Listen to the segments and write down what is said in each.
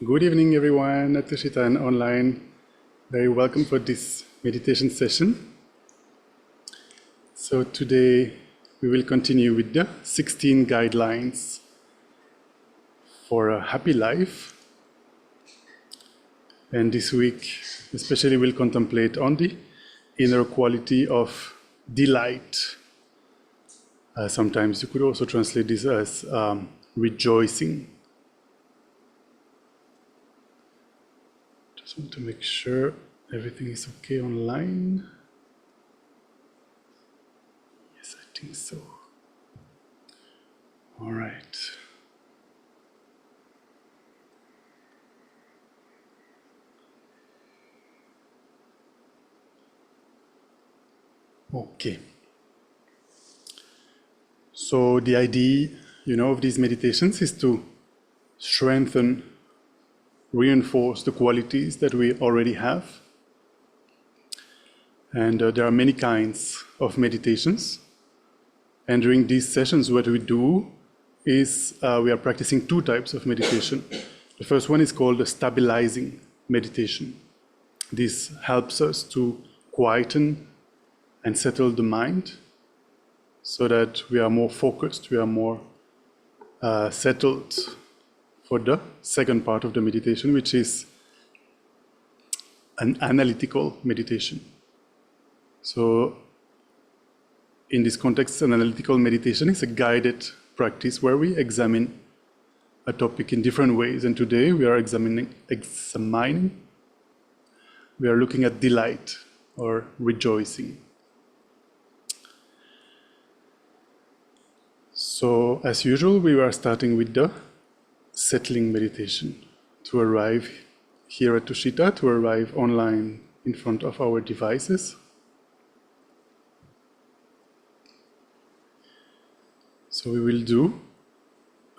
Good evening, everyone at Tushita and online. Very welcome for this meditation session. So today we will continue with the 16 guidelines for a happy life. And this week, especially, we'll contemplate on the inner quality of delight. Sometimes you could also translate this as rejoicing. Just want to make sure everything is okay online. Yes, I think so. All right. Okay. So the idea, of these meditations is to strengthen, reinforce the qualities that we already have. And there are many kinds of meditations. And during these sessions, what we do is we are practicing two types of meditation. The first one is called the stabilising meditation. This helps us to quieten and settle the mind so that we are more focused, we are more settled for the second part of the meditation, which is an analytical meditation. So in this context, an analytical meditation is a guided practice where we examine a topic in different ways. And today we are examining, we are looking at delight or rejoicing. So as usual, we are starting with the settling meditation to arrive here at Tushita, to arrive online in front of our devices. So we will do,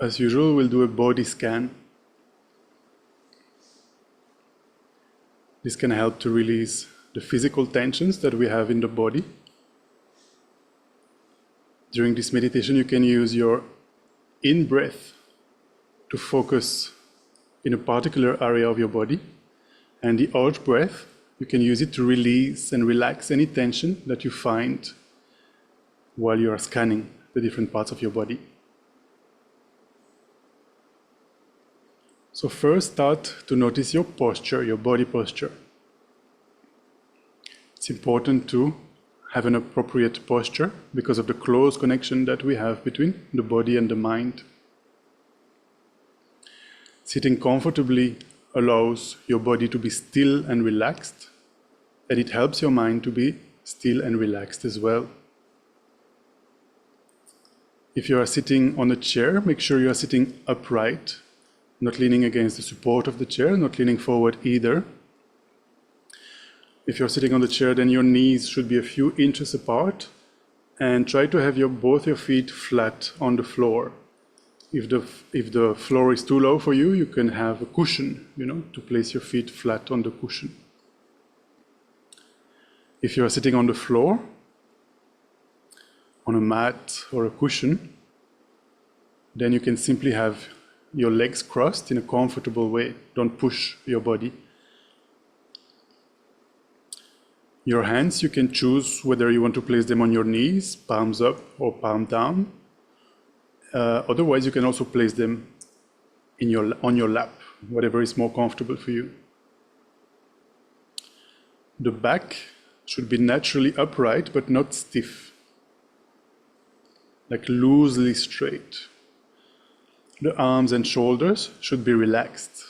as usual, we'll do a body scan. This can help to release the physical tensions that we have in the body. During this meditation, you can use your in-breath to focus in a particular area of your body. And the out-breath, you can use it to release and relax any tension that you find while you are scanning the different parts of your body. So first, start to notice your posture, your body posture. It's important to have an appropriate posture because of the close connection that we have between the body and the mind. Sitting comfortably allows your body to be still and relaxed, and it helps your mind to be still and relaxed as well. If you are sitting on a chair, make sure you are sitting upright, not leaning against the support of the chair, not leaning forward either. If you're sitting on the chair, then your knees should be a few inches apart, and try to have both your feet flat on the floor. If the floor is too low for you, you can have a cushion, to place your feet flat on the cushion. If you are sitting on the floor, on a mat or a cushion, then you can simply have your legs crossed in a comfortable way. Don't push your body. Your hands, you can choose whether you want to place them on your knees, palms up or palm down. Otherwise, you can also place them on your lap, whatever is more comfortable for you. The back should be naturally upright, but not stiff, like loosely straight. The arms and shoulders should be relaxed.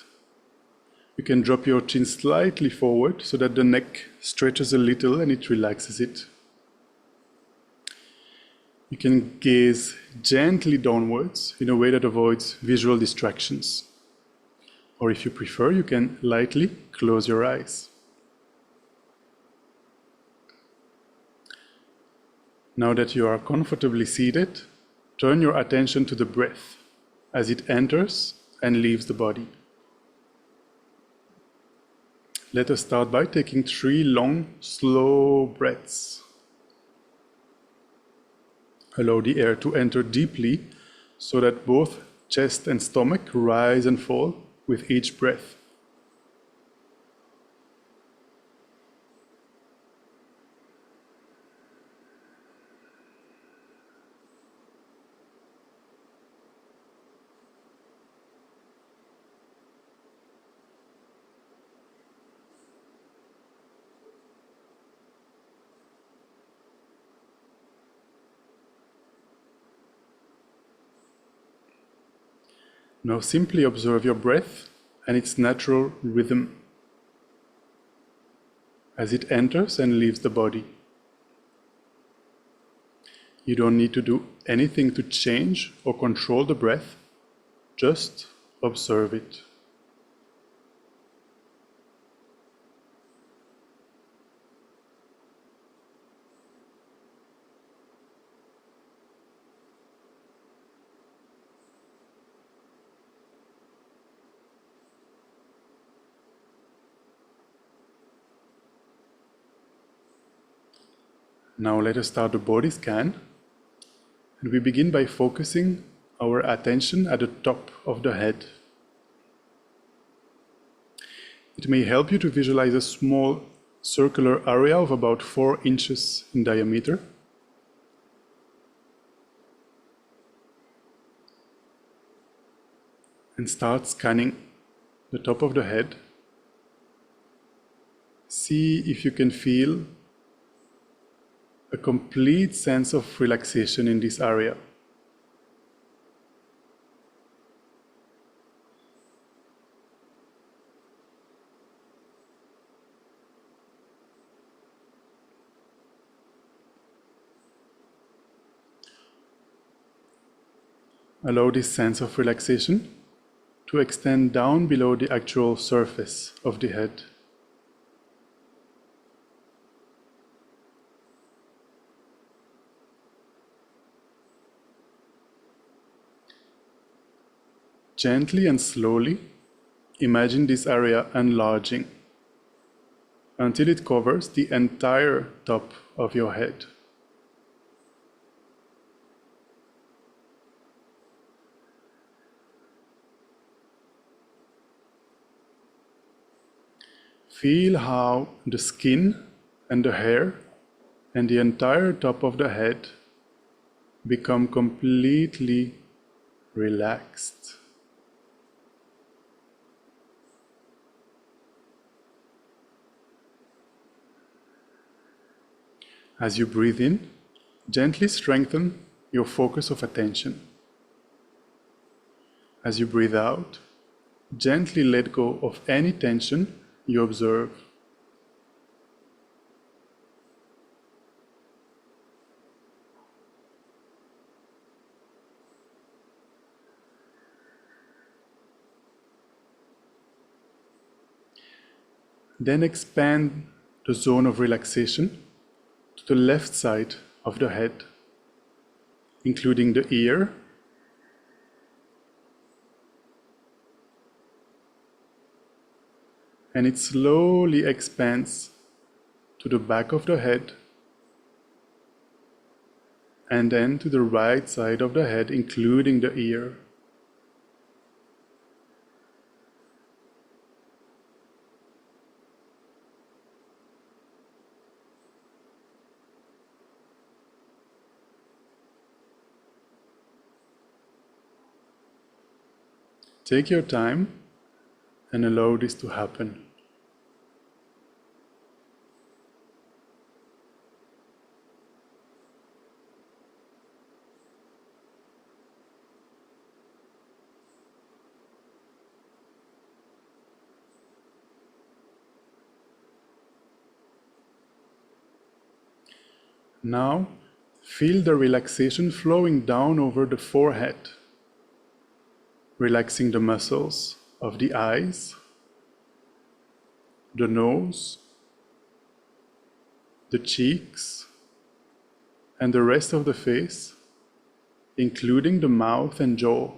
You can drop your chin slightly forward so that the neck stretches a little and it relaxes it. You can gaze gently downwards in a way that avoids visual distractions. Or if you prefer, you can lightly close your eyes. Now that you are comfortably seated, turn your attention to the breath as it enters and leaves the body. Let us start by taking 3 long, slow breaths. Allow the air to enter deeply so that both chest and stomach rise and fall with each breath. Now simply observe your breath and its natural rhythm as it enters and leaves the body. You don't need to do anything to change or control the breath, just observe it. Now let us start the body scan, and we begin by focusing our attention at the top of the head. It may help you to visualize a small circular area of about 4 inches in diameter. And start scanning the top of the head. See if you can feel a complete sense of relaxation in this area. Allow this sense of relaxation to extend down below the actual surface of the head. Gently and slowly, imagine this area enlarging until it covers the entire top of your head. Feel how the skin and the hair and the entire top of the head become completely relaxed. As you breathe in, gently strengthen your focus of attention. As you breathe out, gently let go of any tension you observe. Then expand the zone of relaxation to the left side of the head, including the ear, and it slowly expands to the back of the head, and then to the right side of the head, including the ear. Take your time and allow this to happen. Now, feel the relaxation flowing down over the forehead, relaxing the muscles of the eyes, the nose, the cheeks, and the rest of the face, including the mouth and jaw.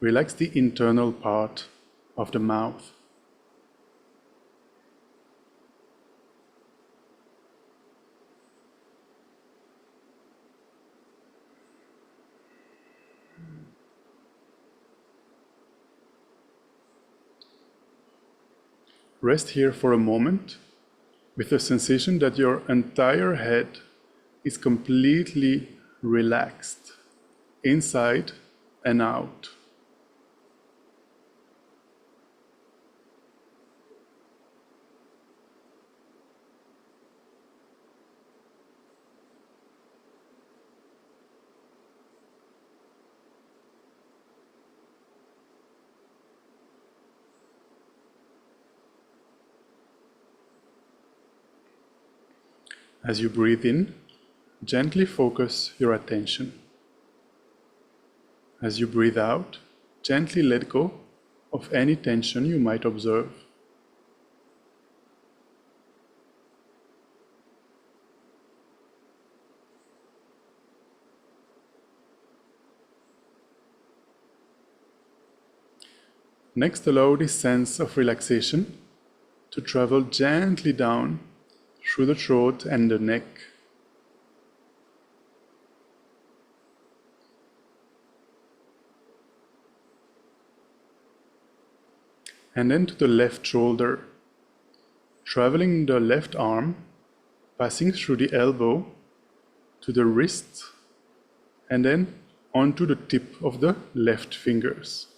Relax the internal part of the mouth. Rest here for a moment with the sensation that your entire head is completely relaxed, inside and out. As you breathe in, gently focus your attention. As you breathe out, gently let go of any tension you might observe. Next, allow this sense of relaxation to travel gently down through the throat and the neck. And then to the left shoulder, traveling the left arm, passing through the elbow to the wrist, and then onto the tip of the left fingers.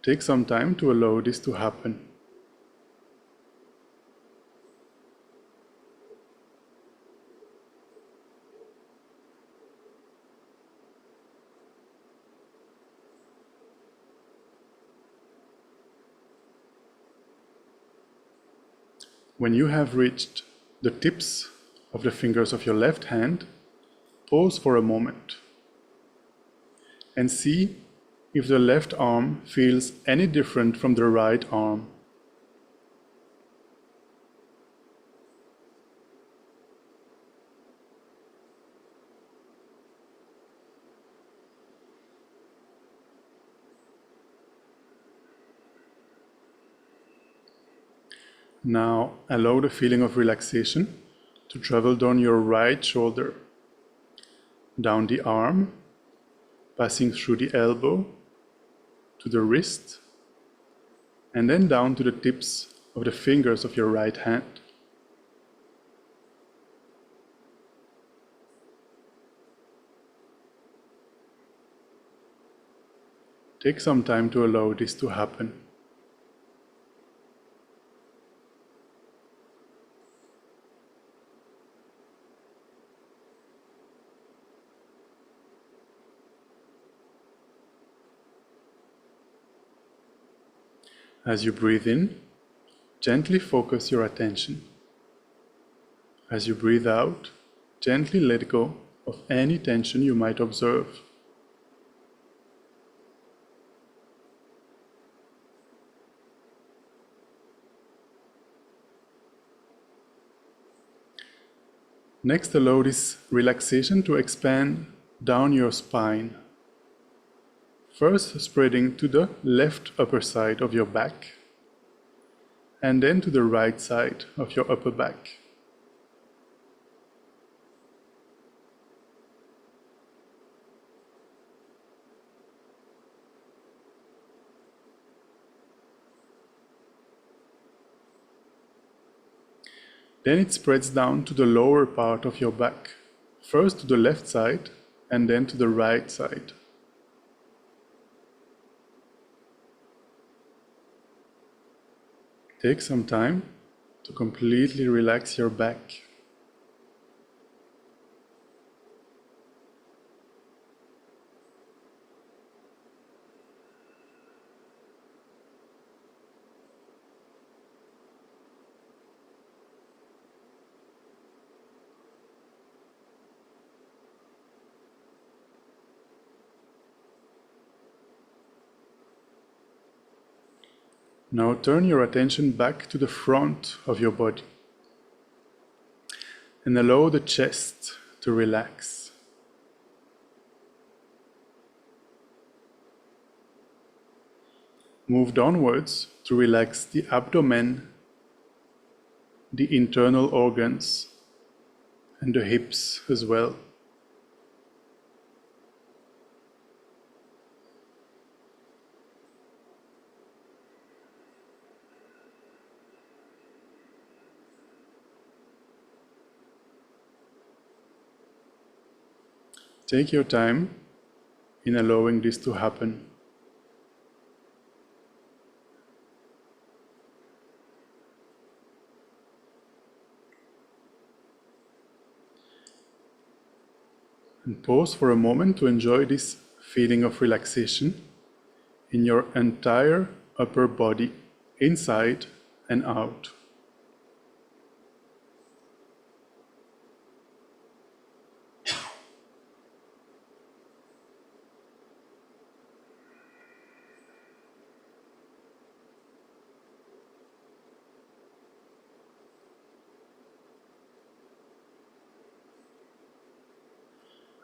Take some time to allow this to happen. When you have reached the tips of the fingers of your left hand, pause for a moment and see if the left arm feels any different from the right arm. Now allow the feeling of relaxation to travel down your right shoulder, down the arm, passing through the elbow to the wrist, and then down to the tips of the fingers of your right hand. Take some time to allow this to happen. As you breathe in, gently focus your attention. As you breathe out, gently let go of any tension you might observe. Next, allow this relaxation to expand down your spine. First, spreading to the left upper side of your back, and then to the right side of your upper back. Then it spreads down to the lower part of your back, first to the left side, and then to the right side. Take some time to completely relax your back. Now turn your attention back to the front of your body and allow the chest to relax. Move downwards to relax the abdomen, the internal organs, and the hips as well. Take your time in allowing this to happen. And pause for a moment to enjoy this feeling of relaxation in your entire upper body, inside and out.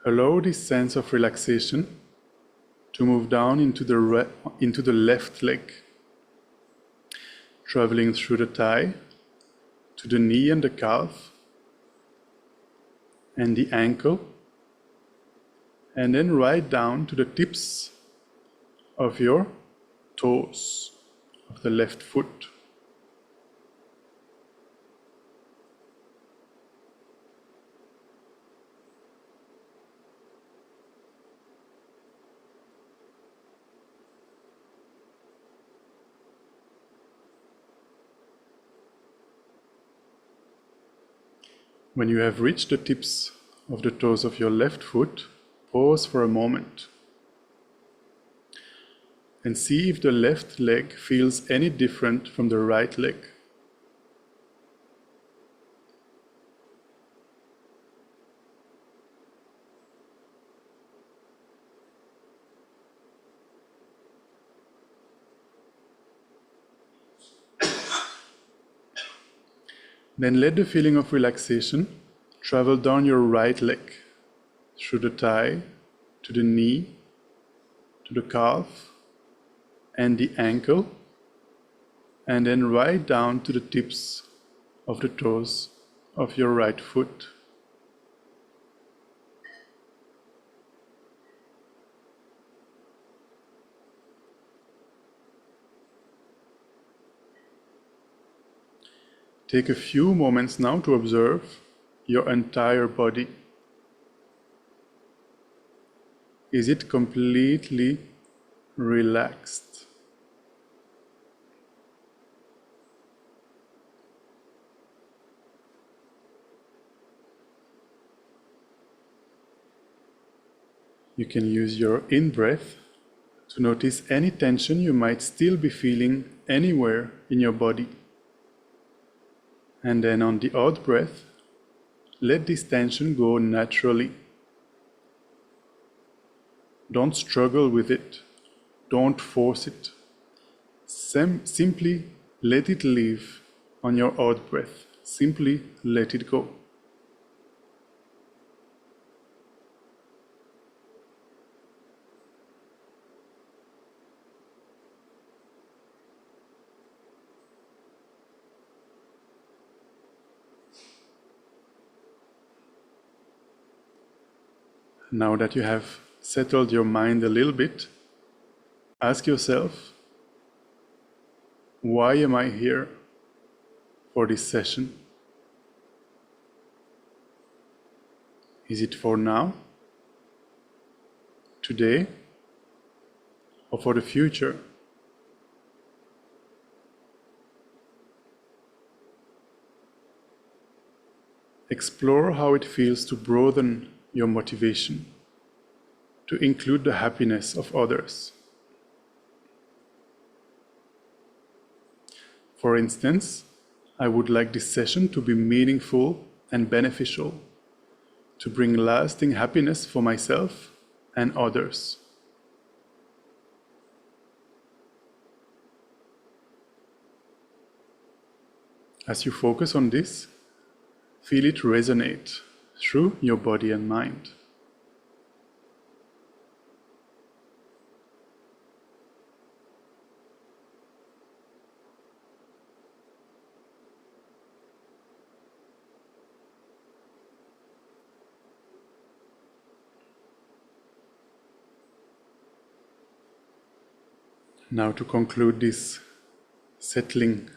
Allow this sense of relaxation to move down into the left leg, traveling through the thigh to the knee and the calf and the ankle, and then right down to the tips of your toes of the left foot. When you have reached the tips of the toes of your left foot, pause for a moment and see if the left leg feels any different from the right leg. Then let the feeling of relaxation travel down your right leg, through the thigh, to the knee, to the calf, and the ankle, and then right down to the tips of the toes of your right foot. Take a few moments now to observe your entire body. Is it completely relaxed? You can use your in-breath to notice any tension you might still be feeling anywhere in your body. And then on the out breath, let this tension go naturally. Don't struggle with it. Don't force it. Simply let it leave on your out breath. Simply let it go. Now that you have settled your mind a little bit, ask yourself, why am I here for this session? Is it for now, today, or for the future? Explore how it feels to broaden your motivation, to include the happiness of others. For instance, I would like this session to be meaningful and beneficial, to bring lasting happiness for myself and others. As you focus on this, feel it resonate through your body and mind. Now, to conclude this settling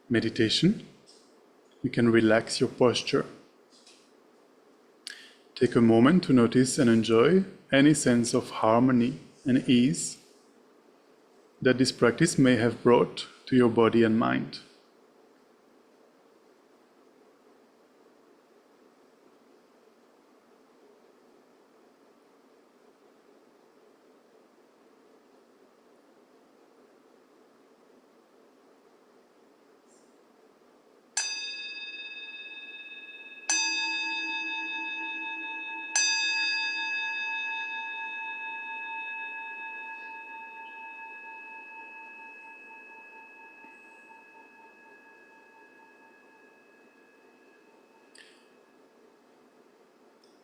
meditation, you can relax your posture. Take a moment to notice and enjoy any sense of harmony and ease that this practice may have brought to your body and mind.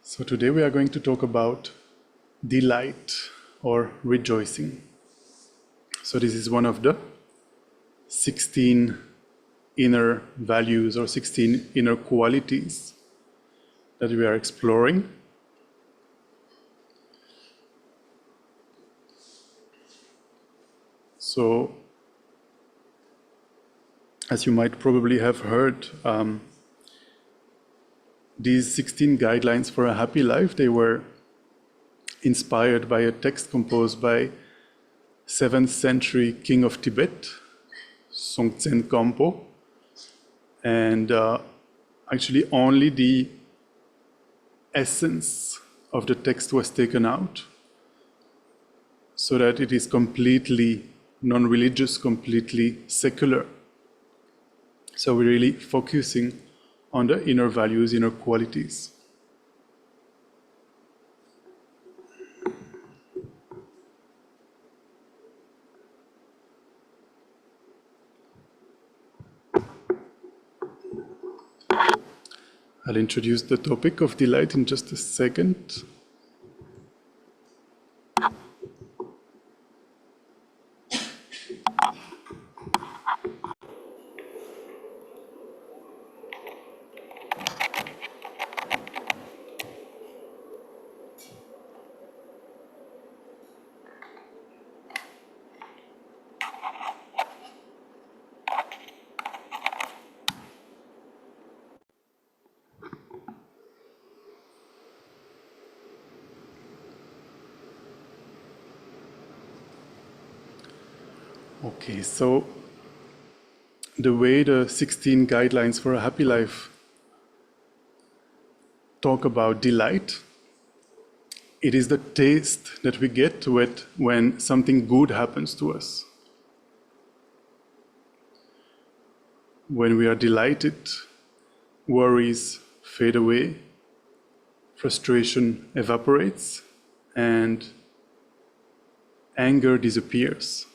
So today we are going to talk about delight or rejoicing. So this is one of the 16 inner values or 16 inner qualities that we are exploring. So, as you might probably have heard, these 16 guidelines for a happy life, they were inspired by a text composed by 7th century king of Tibet, Songtsen Gampo. And actually only the essence of the text was taken out so that it is completely non-religious, completely secular. So we're really focusing on the inner values, inner qualities. I'll introduce the topic of delight in just a second. Okay, so the way the 16 guidelines for a happy life talk about delight, it is the taste that we get to it when something good happens to us. When we are delighted, worries fade away, frustration evaporates, and anger disappears.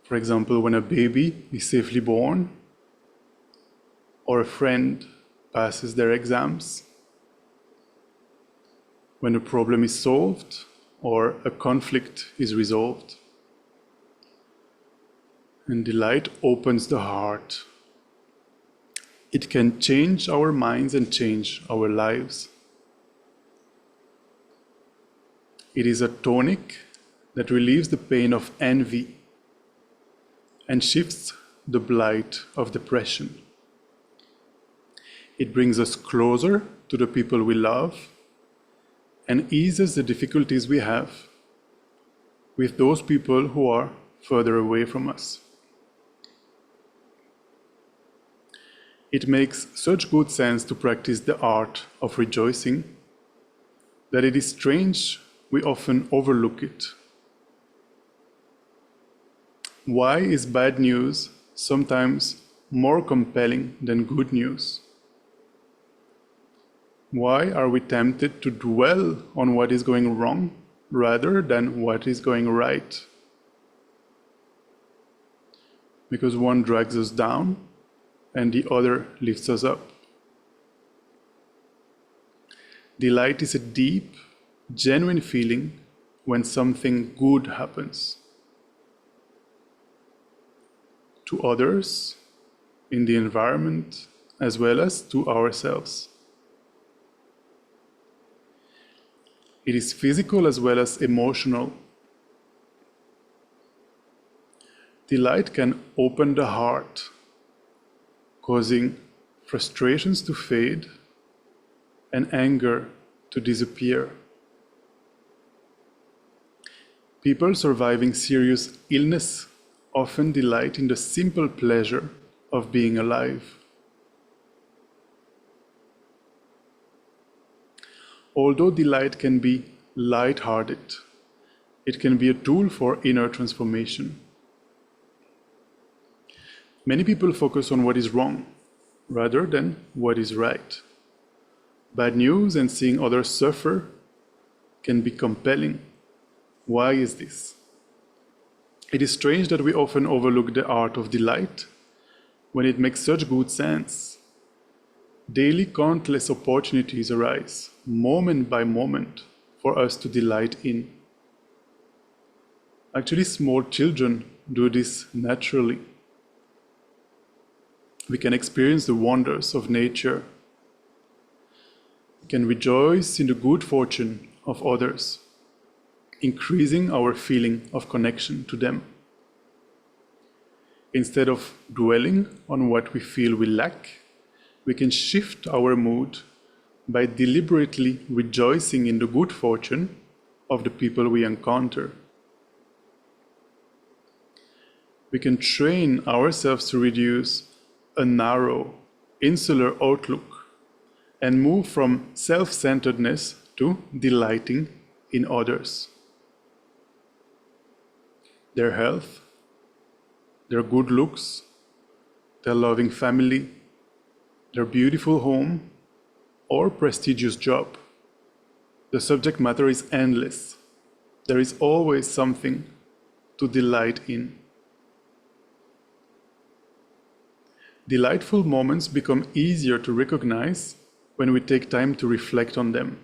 For example, when a baby is safely born, or a friend passes their exams, when a problem is solved, or a conflict is resolved. And delight opens the heart. It can change our minds and change our lives. It is a tonic that relieves the pain of envy and shifts the blight of depression. It brings us closer to the people we love and eases the difficulties we have with those people who are further away from us. It makes such good sense to practice the art of rejoicing that it is strange we often overlook it. Why is bad news sometimes more compelling than good news? Why are we tempted to dwell on what is going wrong rather than what is going right? Because one drags us down and the other lifts us up. Delight is a deep, genuine feeling when something good happens. To others, in the environment, as well as to ourselves. It is physical as well as emotional. Delight can open the heart, causing frustrations to fade, and anger to disappear. People surviving serious illness often delight in the simple pleasure of being alive. Although delight can be light-hearted, it can be a tool for inner transformation. Many people focus on what is wrong rather than what is right. Bad news and seeing others suffer can be compelling. Why is this? It is strange that we often overlook the art of delight when it makes such good sense. Daily countless opportunities arise, moment by moment, for us to delight in. Actually, small children do this naturally. We can experience the wonders of nature. We can rejoice in the good fortune of others, increasing our feeling of connection to them. Instead of dwelling on what we feel we lack, we can shift our mood by deliberately rejoicing in the good fortune of the people we encounter. We can train ourselves to reduce a narrow, insular outlook and move from self-centeredness to delighting in others. Their health, their good looks, their loving family, their beautiful home, or prestigious job. The subject matter is endless. There is always something to delight in. Delightful moments become easier to recognize when we take time to reflect on them.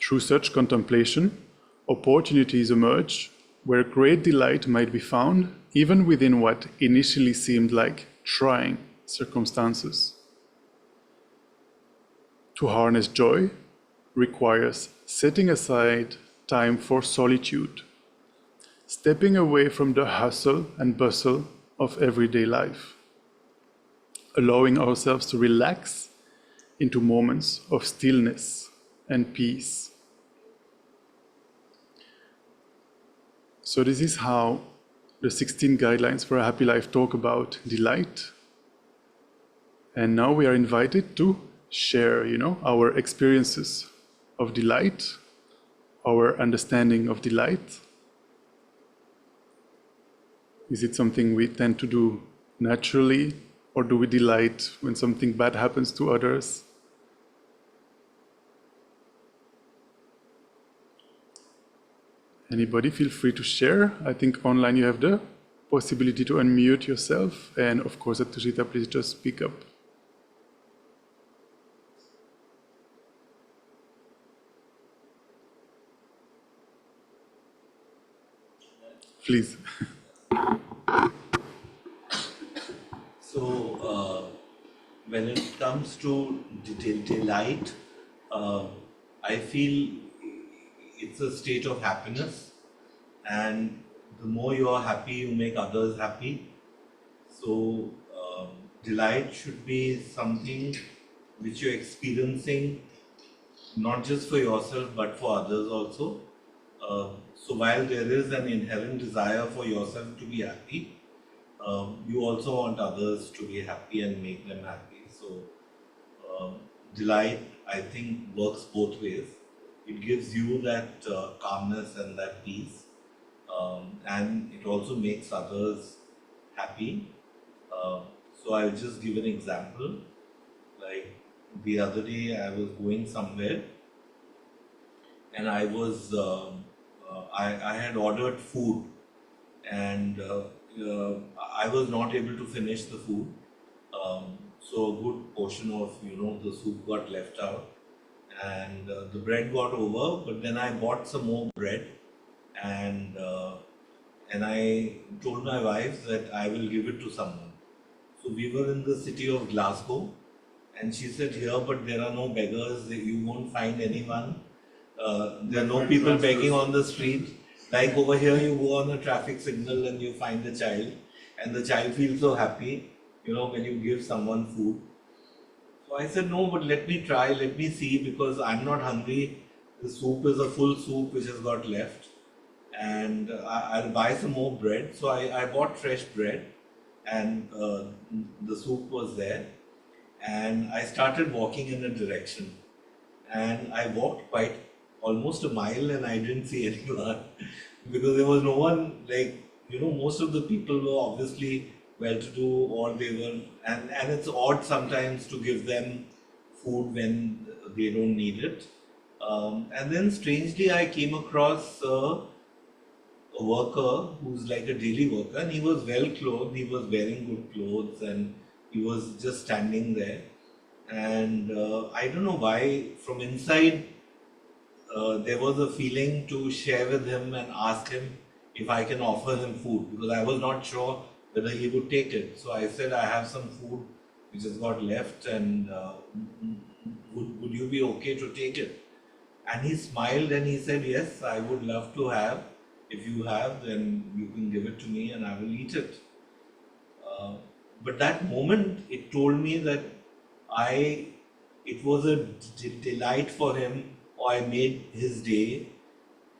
Through such contemplation, opportunities emerge where great delight might be found even within what initially seemed like trying circumstances. To harness joy requires setting aside time for solitude, stepping away from the hustle and bustle of everyday life, allowing ourselves to relax into moments of stillness and peace. So this is how the 16 guidelines for a happy life talk about delight. And now we are invited to share, our experiences of delight, our understanding of delight. Is it something we tend to do naturally, or do we delight when something bad happens to others? Anybody feel free to share. I think online you have the possibility to unmute yourself. And of course, at Tushita, please just speak up. Please. So, when it comes to delight, I feel it's a state of happiness, and the more you are happy, you make others happy. So, delight should be something which you're experiencing not just for yourself but for others also. So while there is an inherent desire for yourself to be happy, you also want others to be happy and make them happy. So delight, I think, works both ways. It gives you that calmness and that peace, and it also makes others happy. So I'll just give an example. Like the other day, I was going somewhere, and I was I had ordered food, and I was not able to finish the food. So a good portion of the soup got left out, and the bread got over. But then I bought some more bread, and I told my wife that I will give it to someone. So we were in the city of Glasgow, and she said, "Here, but there are no beggars. You won't find anyone. There are no people begging on the street. Like over here, you go on a traffic signal and you find a child, and the child feels so happy. when you give someone food. So I said, no, but let me try, let me see, because I'm not hungry. The soup is a full soup which has got left, and I'll buy some more bread. So I bought fresh bread, and the soup was there, and I started walking in a direction, and I walked quite almost a mile, and I didn't see anyone because there was no one. Like, most of the people were obviously well-to-do, or they were, and it's odd sometimes to give them food when they don't need it. And then strangely, I came across a worker who's like a daily worker, and he was well clothed, he was wearing good clothes, and he was just standing there. And I don't know why, from inside, there was a feeling to share with him and ask him if I can offer him food, because I was not sure whether he would take it. So I said, I have some food which has got left, and would you be okay to take it? And he smiled and he said, yes, I would love to have. If you have, then you can give it to me and I will eat it. Uh, but that moment, it told me that I, it was a delight for him, or I made his day.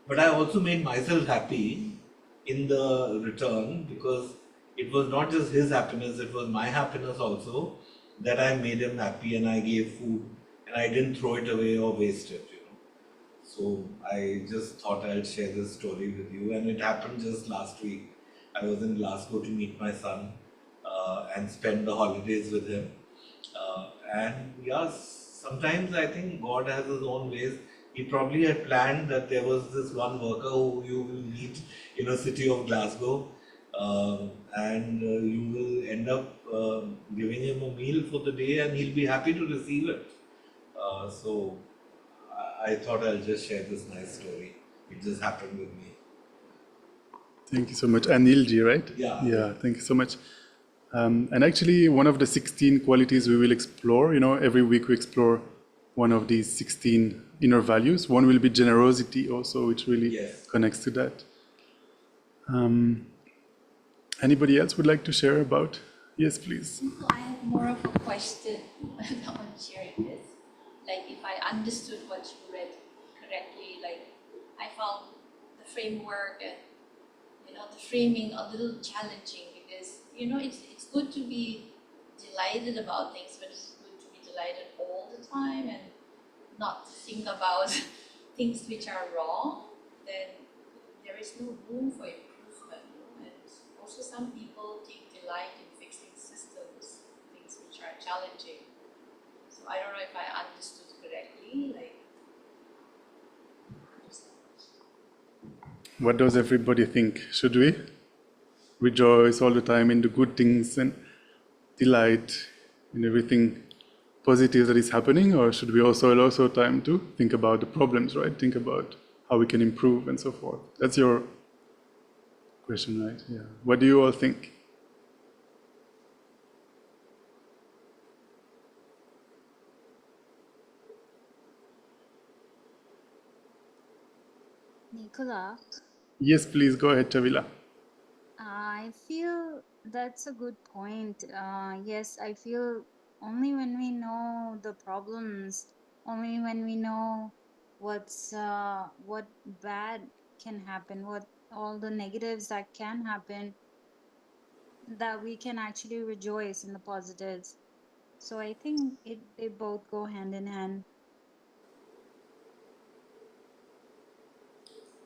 But I also made myself happy in the return, because it was not just his happiness, it was my happiness also, that I made him happy and I gave food and I didn't throw it away or waste it. So I just thought I'll share this story with you, and it happened just last week. I was in Glasgow to meet my son and spend the holidays with him. And yeah, sometimes I think God has His own ways. He probably had planned that there was this one worker who you will meet in a city of Glasgow, and you will end up giving him a meal for the day, and he'll be happy to receive it. So I thought I'll just share this nice story. It just happened with me. Thank you so much. Anilji, right? Yeah. Yeah, thank you so much. And actually, one of the 16 qualities we will explore, every week we explore one of these 16 inner values. One will be generosity also, which really Yes. connects to that. Anybody else would like to share about? Yes, please. I have more of a question on sharing this. Like, if I understood what you read correctly, like, I found the framework and the framing a little challenging, because it's good to be delighted about things, but it's good to be delighted all the time and not think about things which are wrong. Then there is no room for improvement. And also, some people take delight in fixing systems, things which are challenging. So I don't know if I understood correctly. What does everybody think? Should we rejoice all the time in the good things and delight in everything positive that is happening, or should we also allow time to think about the problems, right? Think about how we can improve and so forth. That's your question, right? Yeah. What do you all think? Nicola, Yes, please go ahead, Chavila. I feel that's a good point. Yes, I feel only when we know the problems, only when we know what bad can happen, what all the negatives that can happen, that we can actually rejoice in the positives. So I think they both go hand in hand.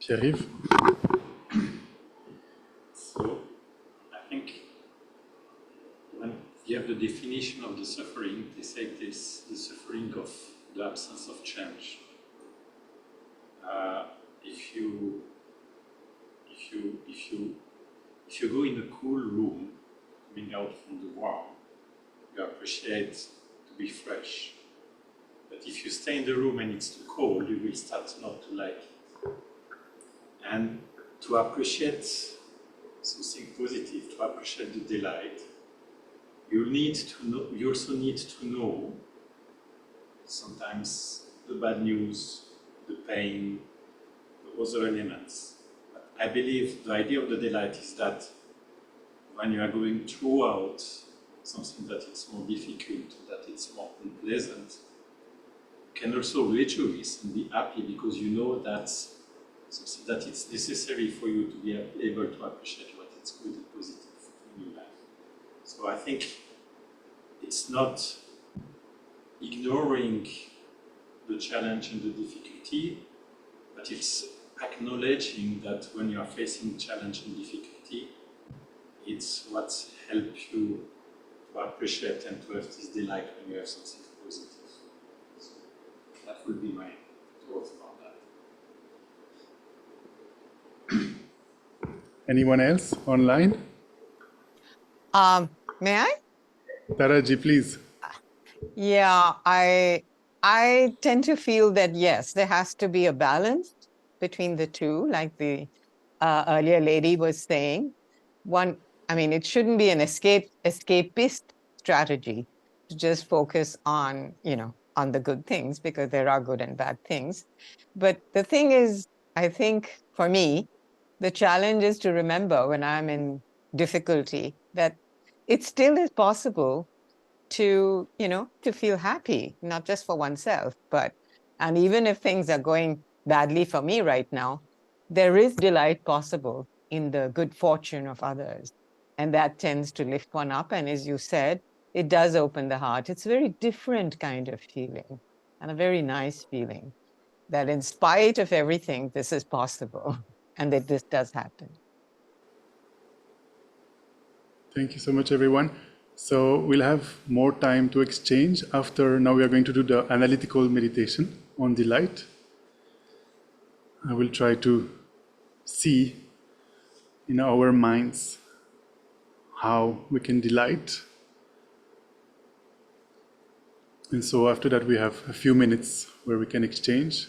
Pierre-Yves? So I think when you have the definition of the suffering, they say it is the suffering of the absence of change. If you go in a cool room, coming out from the warm, you appreciate to be fresh. But if you stay in the room and it's too cold, you will start not to like it. And to appreciate something positive, to appreciate the delight, you also need to know sometimes the bad news, the pain, the other elements. But I believe the idea of the delight is that when you are going throughout something that it's more difficult, that it's more unpleasant, you can also rejoice and be happy because you know that's something that it's necessary for you to be able to appreciate what is good and positive in your life. So I think it's not ignoring the challenge and the difficulty, but it's acknowledging that when you are facing challenge and difficulty, it's what helps you to appreciate and to have this delight when you have something positive. So that would be my thoughts about that. Anyone else online? May I? Taraji, please. Yeah, I tend to feel that yes, there has to be a balance between the two, like the earlier lady was saying. One, I mean, it shouldn't be an escapist strategy to just focus on, on the good things, because there are good and bad things. But the thing is, I think for me, the challenge is to remember when I'm in difficulty that it still is possible to, to feel happy, not just for oneself, and even if things are going badly for me right now, there is delight possible in the good fortune of others. And that tends to lift one up. And as you said, it does open the heart. It's a very different kind of feeling and a very nice feeling that in spite of everything, this is possible and that this does happen. Thank you so much, everyone. So we'll have more time to exchange after. Now we are going to do the analytical meditation on delight. I will try to see in our minds how we can delight. And so after that, we have a few minutes where we can exchange.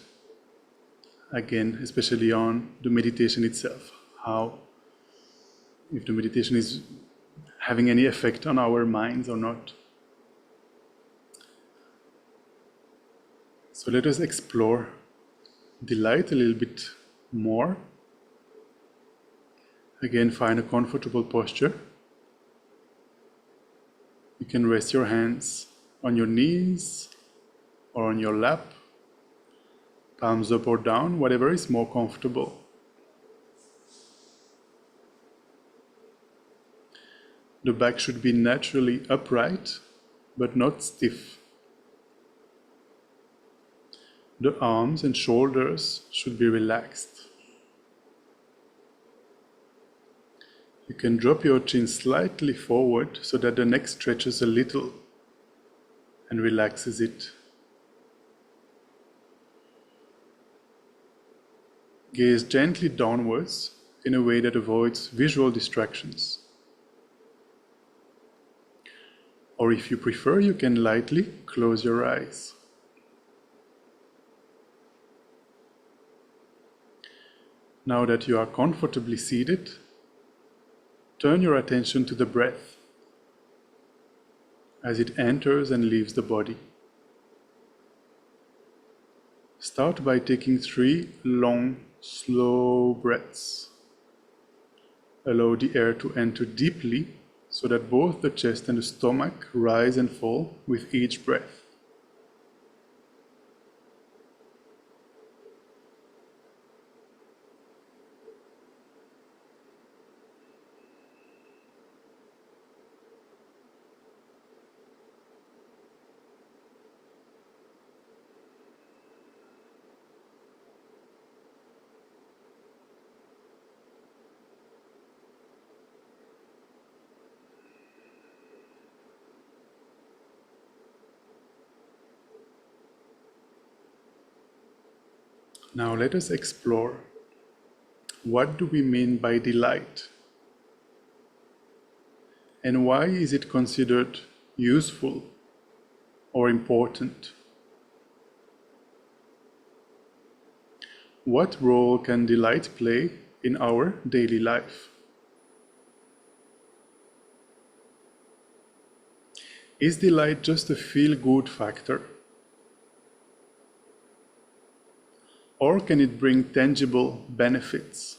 Again, especially on the meditation itself. How, if the meditation is having any effect on our minds or not. So let us explore delight a little bit more. Again, find a comfortable posture. You can rest your hands on your knees or on your lap, palms up or down, whatever is more comfortable. The back should be naturally upright, but not stiff. The arms and shoulders should be relaxed. You can drop your chin slightly forward so that the neck stretches a little and relaxes it. Gaze gently downwards in a way that avoids visual distractions. Or if you prefer, you can lightly close your eyes. Now that you are comfortably seated, turn your attention to the breath as it enters and leaves the body. Start by taking 3 long, slow breaths. Allow the air to enter deeply so that both the chest and the stomach rise and fall with each breath. Now let us explore, what do we mean by delight? And why is it considered useful or important? What role can delight play in our daily life? Is delight just a feel-good factor? Or can it bring tangible benefits?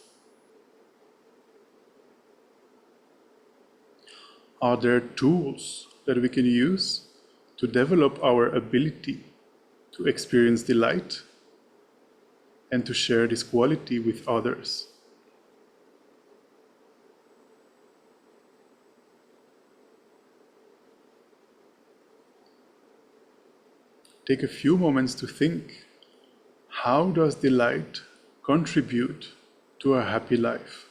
Are there tools that we can use to develop our ability to experience delight and to share this quality with others. Take a few moments to think, how does delight contribute to a happy life?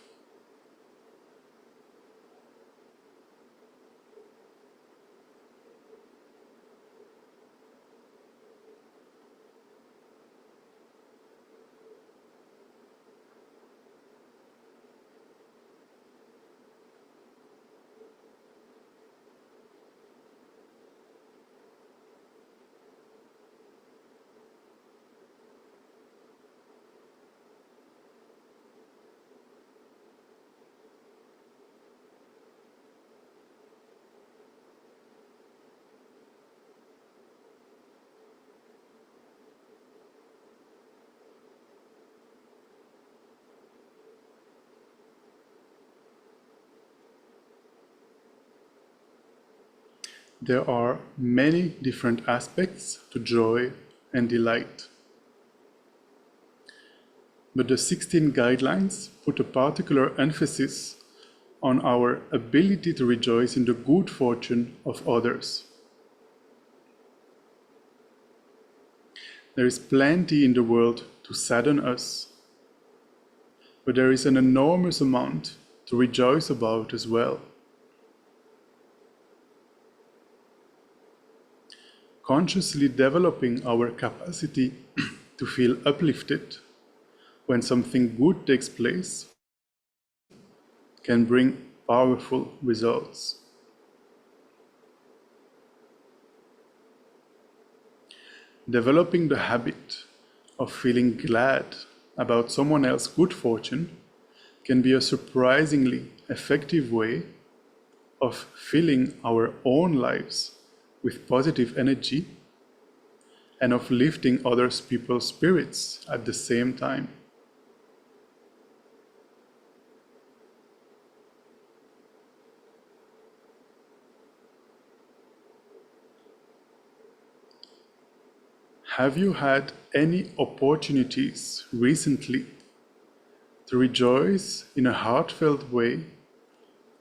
There are many different aspects to joy and delight. But the 16 guidelines put a particular emphasis on our ability to rejoice in the good fortune of others. There is plenty in the world to sadden us, but there is an enormous amount to rejoice about as well. Consciously developing our capacity to feel uplifted when something good takes place can bring powerful results. Developing the habit of feeling glad about someone else's good fortune can be a surprisingly effective way of filling our own lives with positive energy and of lifting other people's spirits at the same time. Have you had any opportunities recently to rejoice in a heartfelt way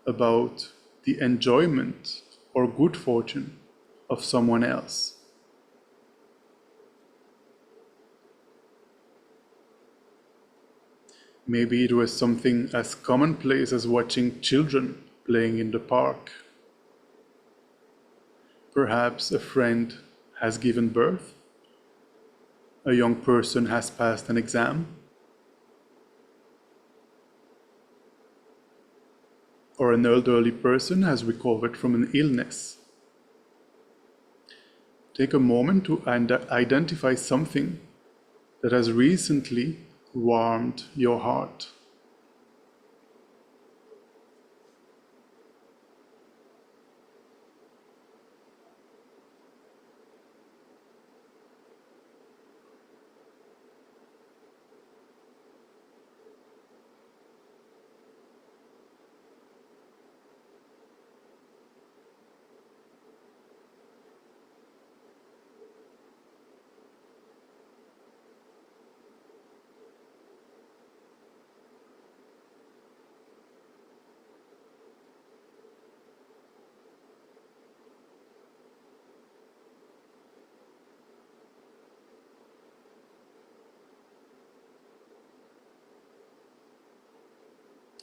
about the enjoyment or good fortune of someone else? Maybe it was something as commonplace as watching children playing in the park. Perhaps a friend has given birth, a young person has passed an exam, or an elderly person has recovered from an illness. Take a moment to identify something that has recently warmed your heart.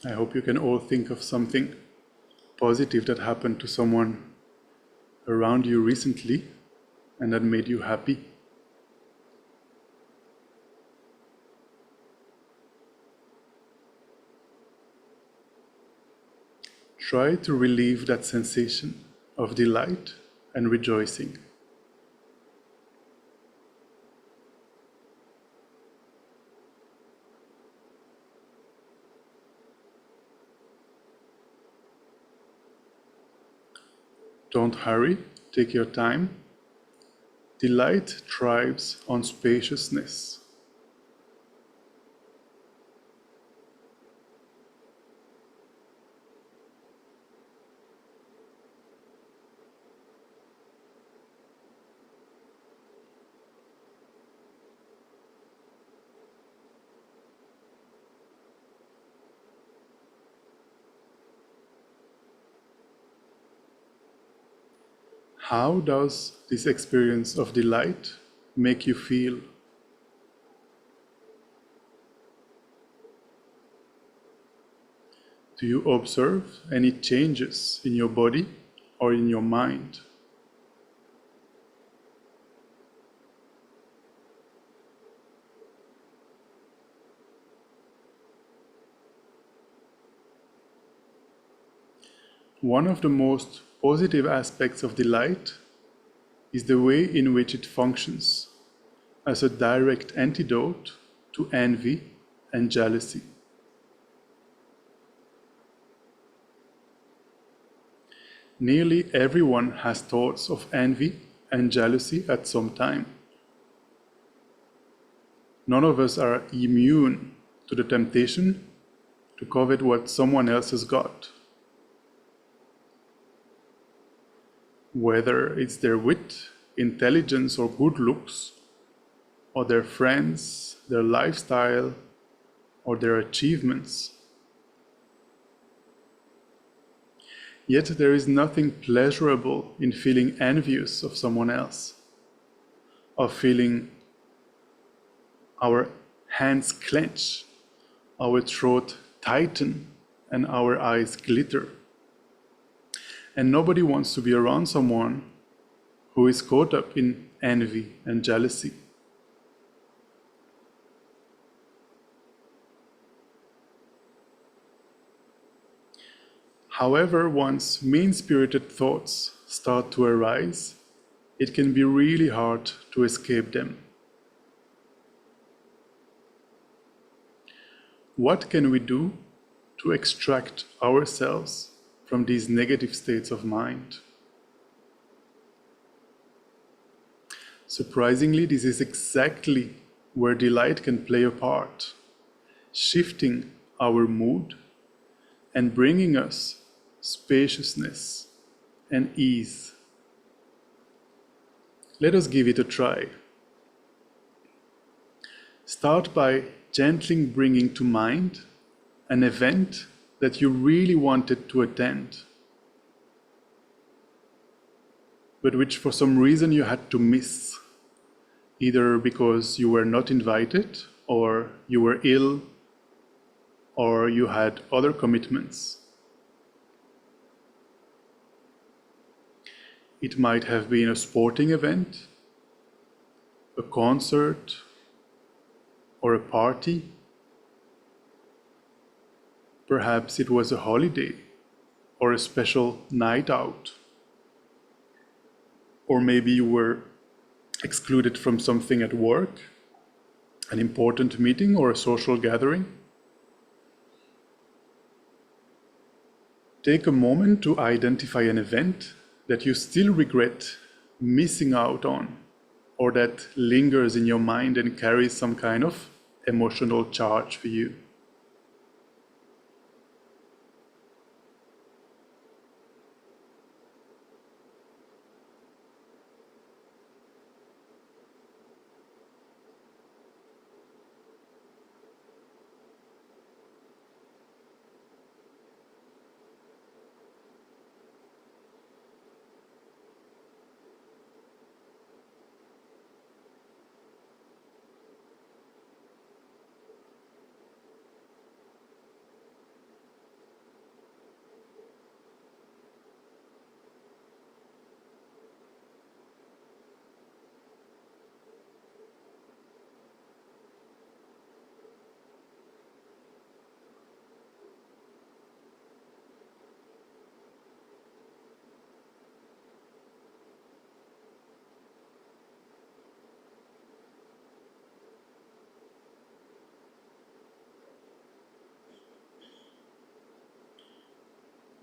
I hope you can all think of something positive that happened to someone around you recently and that made you happy. Try to relieve that sensation of delight and rejoicing. Don't hurry, take your time. Delight thrives on spaciousness. How does this experience of delight make you feel? Do you observe any changes in your body or in your mind? One of the most positive aspects of delight is the way in which it functions as a direct antidote to envy and jealousy. Nearly everyone has thoughts of envy and jealousy at some time. None of us are immune to the temptation to covet what someone else has got. Whether it's their wit, intelligence, or good looks, or their friends, their lifestyle, or their achievements. Yet there is nothing pleasurable in feeling envious of someone else, of feeling our hands clench, our throat tighten, and our eyes glitter. And nobody wants to be around someone who is caught up in envy and jealousy. However, once mean-spirited thoughts start to arise, it can be really hard to escape them. What can we do to extract ourselves from these negative states of mind? Surprisingly, this is exactly where delight can play a part, shifting our mood and bringing us spaciousness and ease. Let us give it a try. Start by gently bringing to mind an event that you really wanted to attend, but which for some reason you had to miss, either because you were not invited, or you were ill, or you had other commitments. It might have been a sporting event, a concert, or a party. Perhaps it was a holiday or a special night out. Or maybe you were excluded from something at work, an important meeting or a social gathering. Take a moment to identify an event that you still regret missing out on, or that lingers in your mind and carries some kind of emotional charge for you.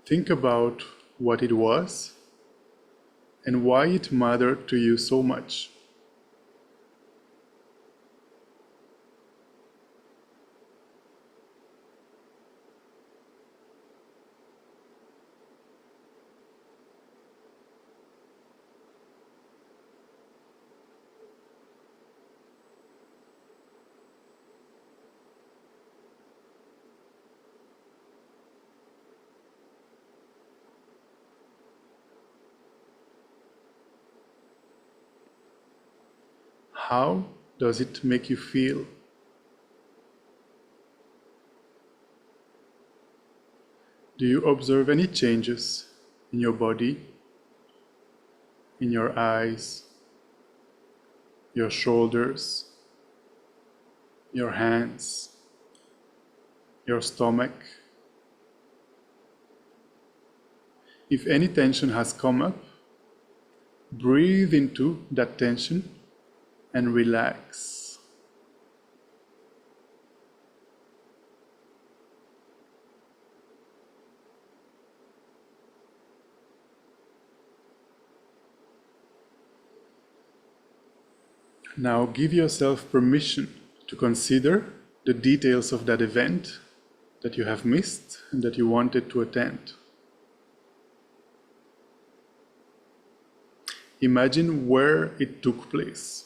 Think about what it was and why it mattered to you so much. How does it make you feel? Do you observe any changes in your body, in your eyes, your shoulders, your hands, your stomach? If any tension has come up, breathe into that tension and relax. Now give yourself permission to consider the details of that event that you have missed and that you wanted to attend. Imagine where it took place.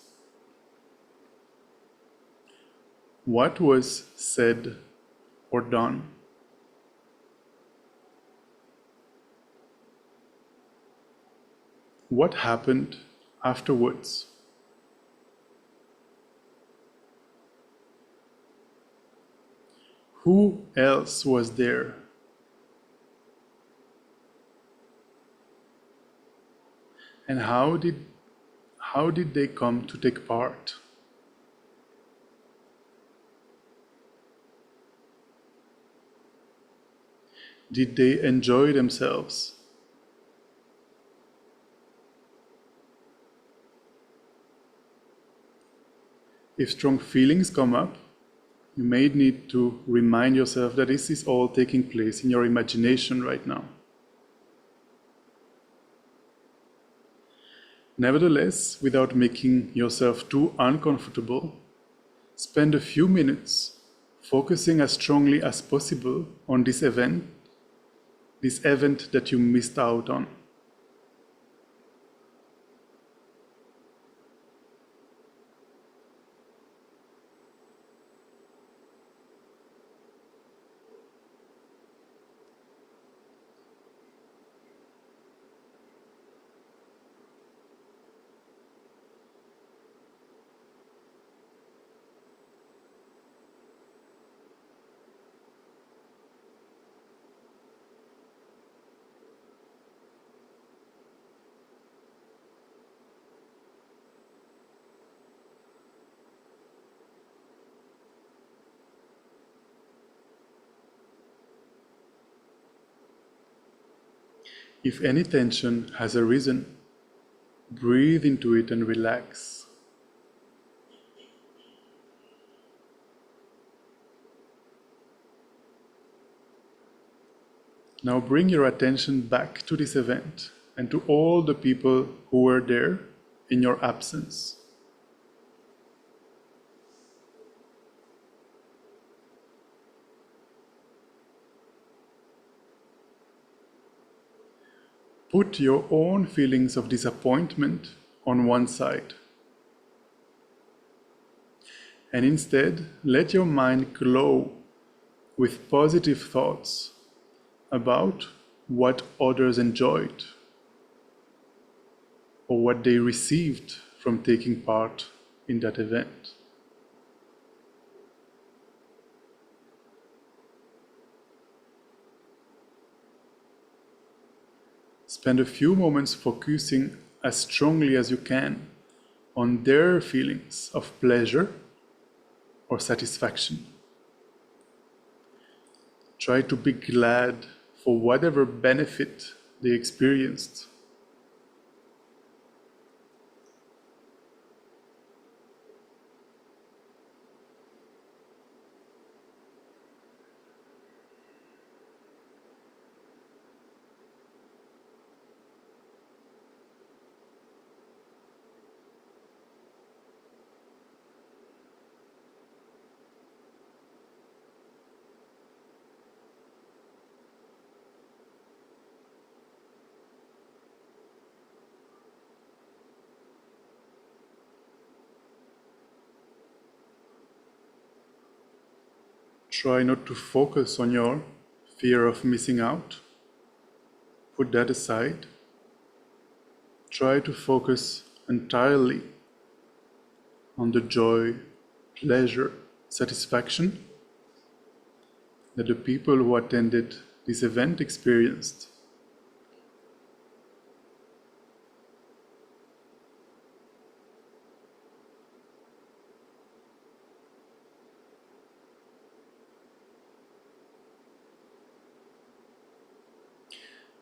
What was said or done? What happened afterwards? Who else was there? And how did they come to take part? Did they enjoy themselves? If strong feelings come up, you may need to remind yourself that this is all taking place in your imagination right now. Nevertheless, without making yourself too uncomfortable, spend a few minutes focusing as strongly as possible on this event that you missed out on. If any tension has arisen, breathe into it and relax. Now bring your attention back to this event and to all the people who were there in your absence. Put your own feelings of disappointment on one side. And instead, let your mind glow with positive thoughts about what others enjoyed or what they received from taking part in that event. Spend a few moments focusing as strongly as you can on their feelings of pleasure or satisfaction. Try to be glad for whatever benefit they experienced. Try not to focus on your fear of missing out. Put that aside. Try to focus entirely on the joy, pleasure, satisfaction that the people who attended this event experienced.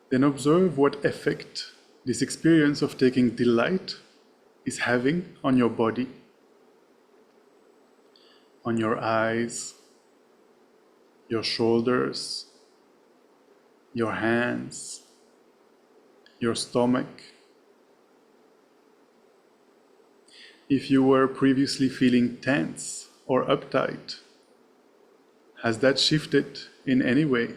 Then observe what effect this experience of taking delight is having on your body, on your eyes, your shoulders, your hands, your stomach. If you were previously feeling tense or uptight, has that shifted in any way?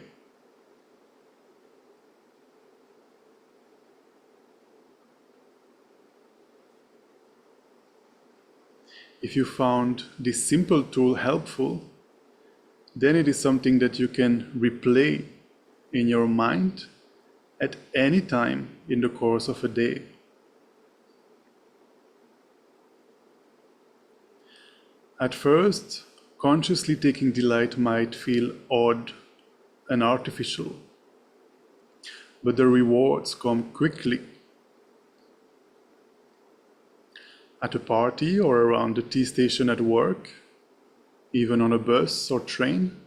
If you found this simple tool helpful, then it is something that you can replay in your mind at any time in the course of a day. At first, consciously taking delight might feel odd and artificial, but the rewards come quickly. At a party or around the tea station at work, even on a bus or train,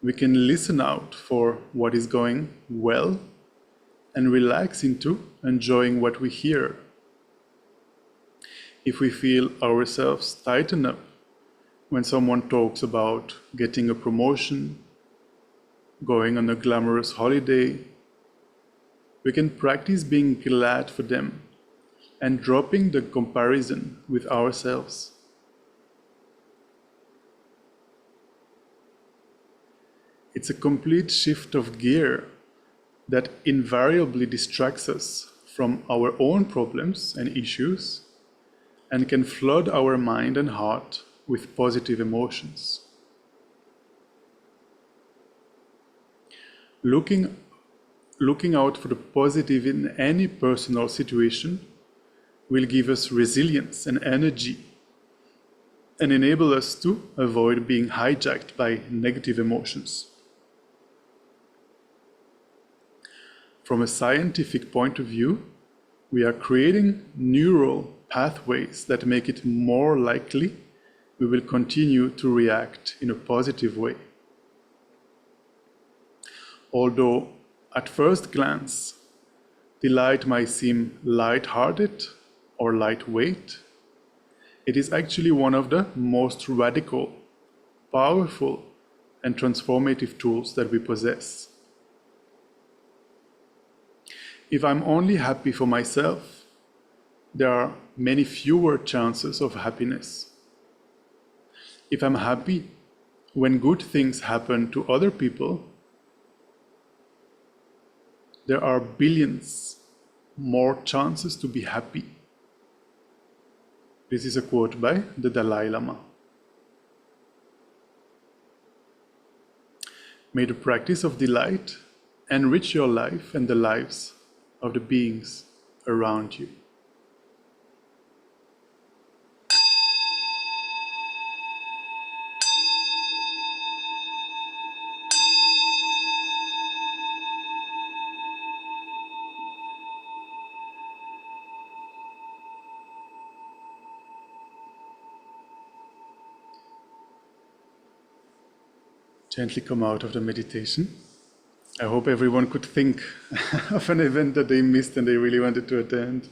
we can listen out for what is going well and relax into enjoying what we hear. If we feel ourselves tighten up when someone talks about getting a promotion, going on a glamorous holiday, we can practice being glad for them and dropping the comparison with ourselves. It's a complete shift of gear that invariably distracts us from our own problems and issues and can flood our mind and heart with positive emotions. Looking out for the positive in any personal situation will give us resilience and energy and enable us to avoid being hijacked by negative emotions. From a scientific point of view, we are creating neural pathways that make it more likely we will continue to react in a positive way. Although at first glance, delight might seem light-hearted or lightweight, it is actually one of the most radical, powerful, and transformative tools that we possess. If I'm only happy for myself, there are many fewer chances of happiness. If I'm happy when good things happen to other people, there are billions more chances to be happy. This is a quote by the Dalai Lama. May the practice of delight enrich your life and the lives of the beings around you. Gently come out of the meditation. I hope everyone could think of an event that they missed and they really wanted to attend,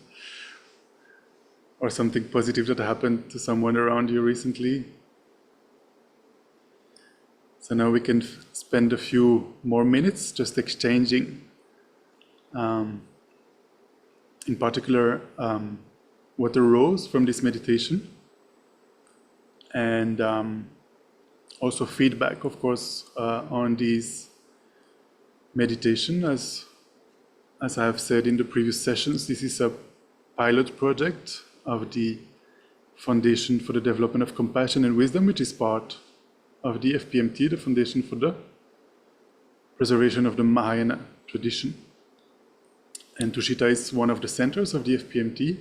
or something positive that happened to someone around you recently. So now we can spend a few more minutes just exchanging, in particular, what arose from this meditation, and also feedback, of course, on these meditation. As I have said in the previous sessions, this is a pilot project of the Foundation for the Development of Compassion and Wisdom, which is part of the FPMT, the Foundation for the Preservation of the Mahayana tradition. And Tushita is one of the centers of the FPMT.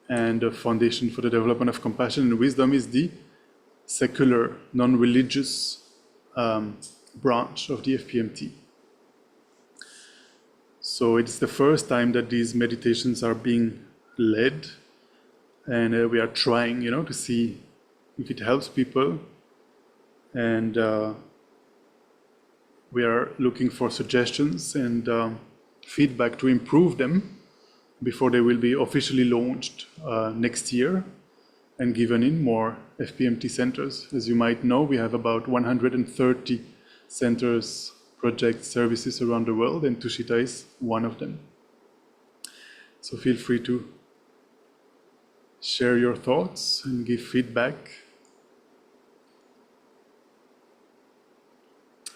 and a foundation for the development of compassion and wisdom is the secular, non-religious branch of the FPMT. So it's the first time that these meditations are being led, and we are trying, to see if it helps people, and we are looking for suggestions and feedback to improve them before they will be officially launched next year and given in more FPMT centers. As you might know, we have about 130 centers, projects, services around the world, and Tushita is one of them. So feel free to share your thoughts and give feedback.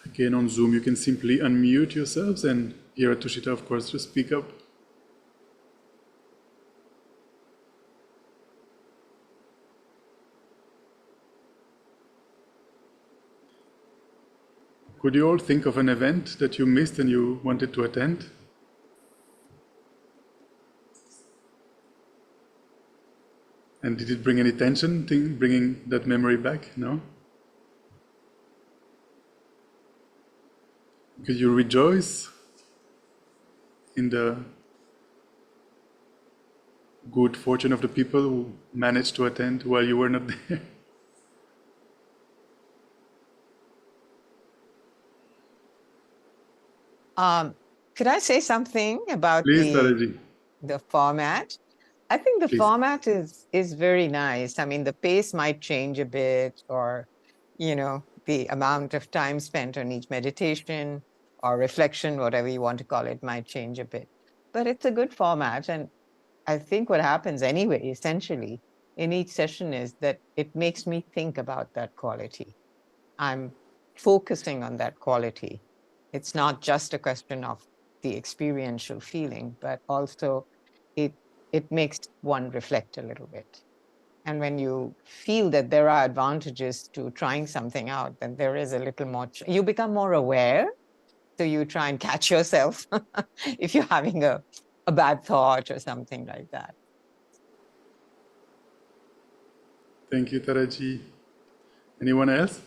Again, on Zoom, you can simply unmute yourselves, and here at Tushita, of course, just speak up. Could you all think of an event that you missed and you wanted to attend? And did it bring any tension, bringing that memory back? No? Could you rejoice in the good fortune of the people who managed to attend while you were not there? Could I say something about Please, Taraji. the format? I think the Please. format is very nice. I mean, the pace might change a bit, or the amount of time spent on each meditation or reflection, whatever you want to call it, might change a bit. But it's a good format, and I think what happens anyway, essentially, in each session is that it makes me think about that quality. I'm focusing on that quality. It's not just a question of the experiential feeling, but also it makes one reflect a little bit. And when you feel that there are advantages to trying something out, then there is a little more, you become more aware. So you try and catch yourself if you're having a bad thought or something like that. Thank you, Taraji. Anyone else?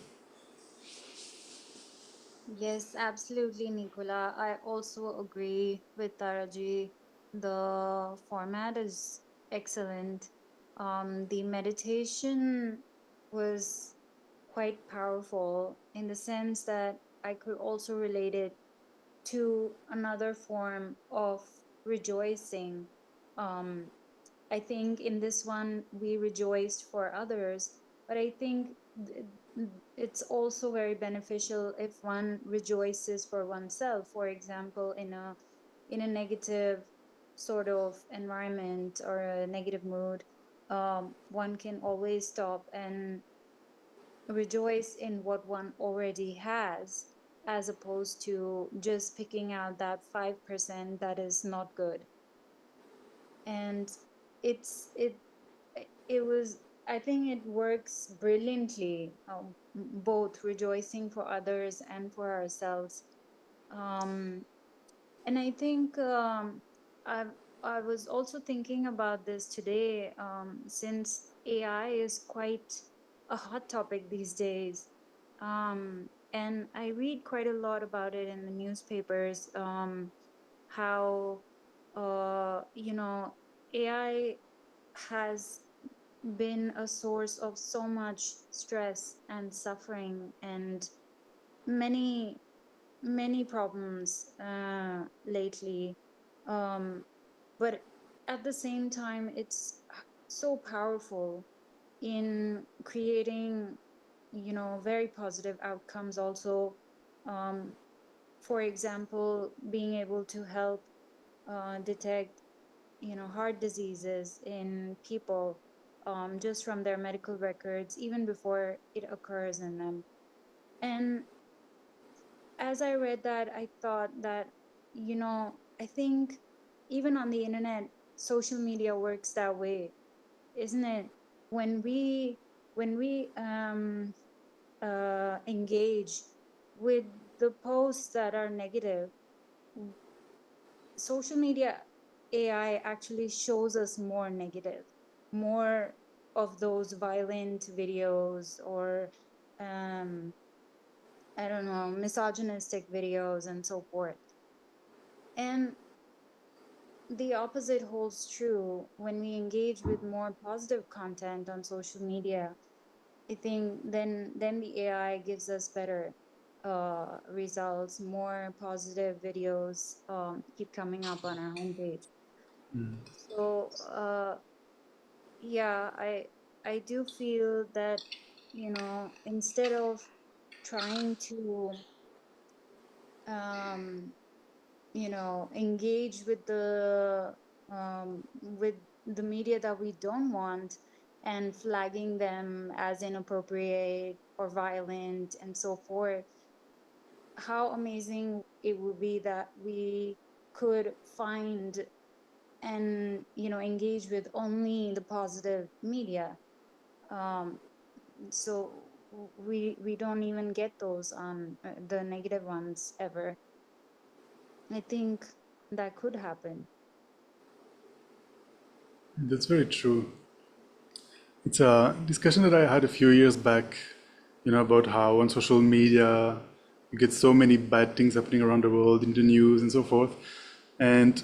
Yes, absolutely, Nicola. I also agree with Taraji. The format is excellent. The meditation was quite powerful in the sense that I could also relate it to another form of rejoicing. Um, I think in this one we rejoiced for others, but I think it's also very beneficial if one rejoices for oneself. For example, in a negative sort of environment or a negative mood, one can always stop and rejoice in what one already has, as opposed to just picking out that 5% that is not good. And it it was, I think it works brilliantly, both rejoicing for others and for ourselves. And I think I I was also thinking about this today, since AI is quite a hot topic these days. And I read quite a lot about it in the newspapers, how AI has been a source of so much stress and suffering and many many problems lately, but at the same time it's so powerful in creating very positive outcomes also. um, for example, being able to help detect heart diseases in people, just from their medical records even before it occurs in them. And as I read that, I thought that, I think even on the internet, social media works that way, isn't it? When we engage with the posts that are negative, social media AI actually shows us more negative. more of those violent videos or I don't know, misogynistic videos and so forth. And the opposite holds true when we engage with more positive content on social media. I think then the AI gives us better results. More positive videos keep coming up on our homepage. So yeah, I do feel that, you know, instead of trying to you know, engage with the media that we don't want and flagging them as inappropriate or violent and so forth, how amazing it would be that we could find and, you know, engage with only the positive media. um, so we don't even get those on the negative ones ever. I think that could happen. That's very true. It's a discussion that I had a few years back, about how on social media you get so many bad things happening around the world in the news and so forth. And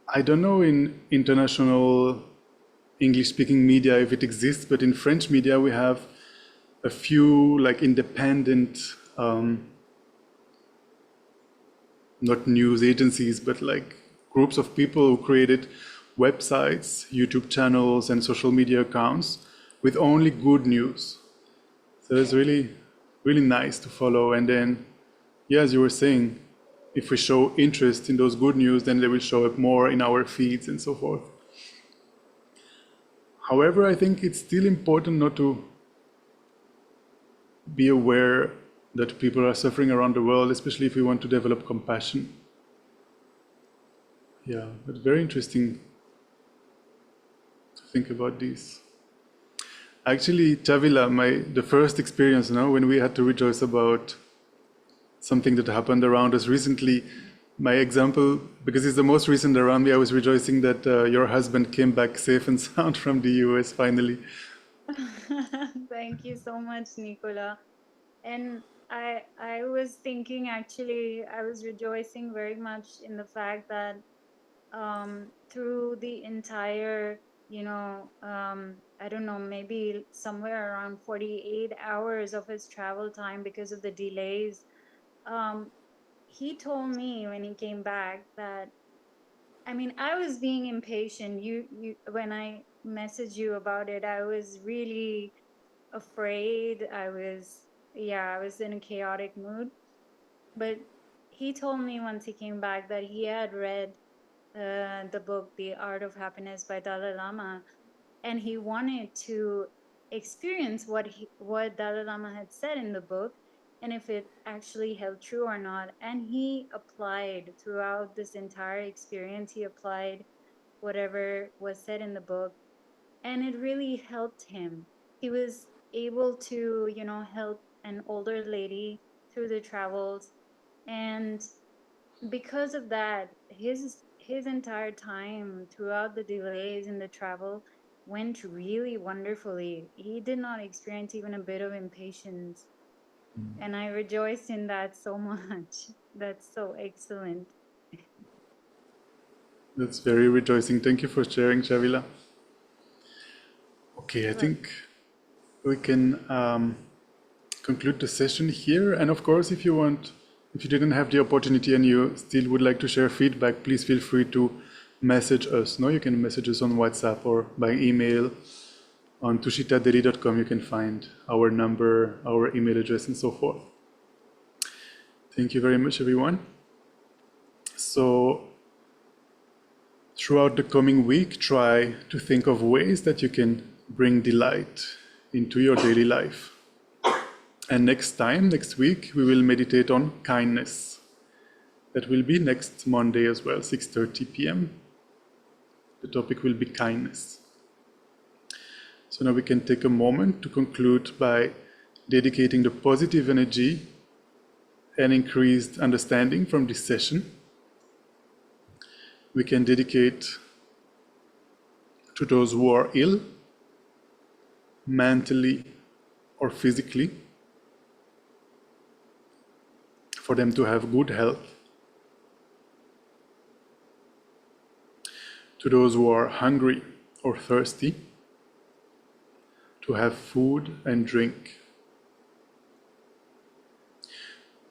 I don't know in international English-speaking media if it exists, but in French media we have a few like independent, not news agencies, but like groups of people who created websites, YouTube channels, and social media accounts with only good news. So it's really, really nice to follow. And then, yeah, as you were saying, if we show interest in those good news, then they will show up more in our feeds and so forth. However, I think it's still important not to be aware that people are suffering around the world, especially if we want to develop compassion. Yeah, but very interesting to think about this. Actually, Chavila, the first experience, when we had to rejoice about something that happened around us recently, my example, because it's the most recent around me, I was rejoicing that your husband came back safe and sound from the US finally. Thank you so much, Nicola. And I was thinking, actually, I was rejoicing very much in the fact that through the entire, I don't know, maybe somewhere around 48 hours of his travel time because of the delays, he told me when he came back that, I mean, I was being impatient. When I messaged you about it, I was really afraid. I was in a chaotic mood. But he told me once he came back that he had read the book The Art of Happiness by Dalai Lama, and he wanted to experience what Dalai Lama had said in the book, and if it actually held true or not. And he applied throughout this entire experience. He applied whatever was said in the book, and it really helped him. He was able to, help an older lady through the travels, and because of that, his entire time throughout the delays in the travel went really wonderfully. He did not experience even a bit of impatience, and I rejoiced in that so much. That's so excellent. That's very rejoicing. Thank you for sharing, Chavila. Okay, I think we can conclude the session here. And of course, if you didn't have the opportunity and you still would like to share feedback, please feel free to message us. You can message us on WhatsApp or by email. On tushita.com you can find our number, our email address, and so forth. Thank you very much, everyone. So throughout the coming week, try to think of ways that you can bring delight into your daily life. And next week, we will meditate on kindness. That will be next Monday as well, 6:30 p.m. The topic will be kindness. So now we can take a moment to conclude by dedicating the positive energy and increased understanding from this session. We can dedicate to those who are ill, mentally or physically, for them to have good health, to those who are hungry or thirsty, to have food and drink,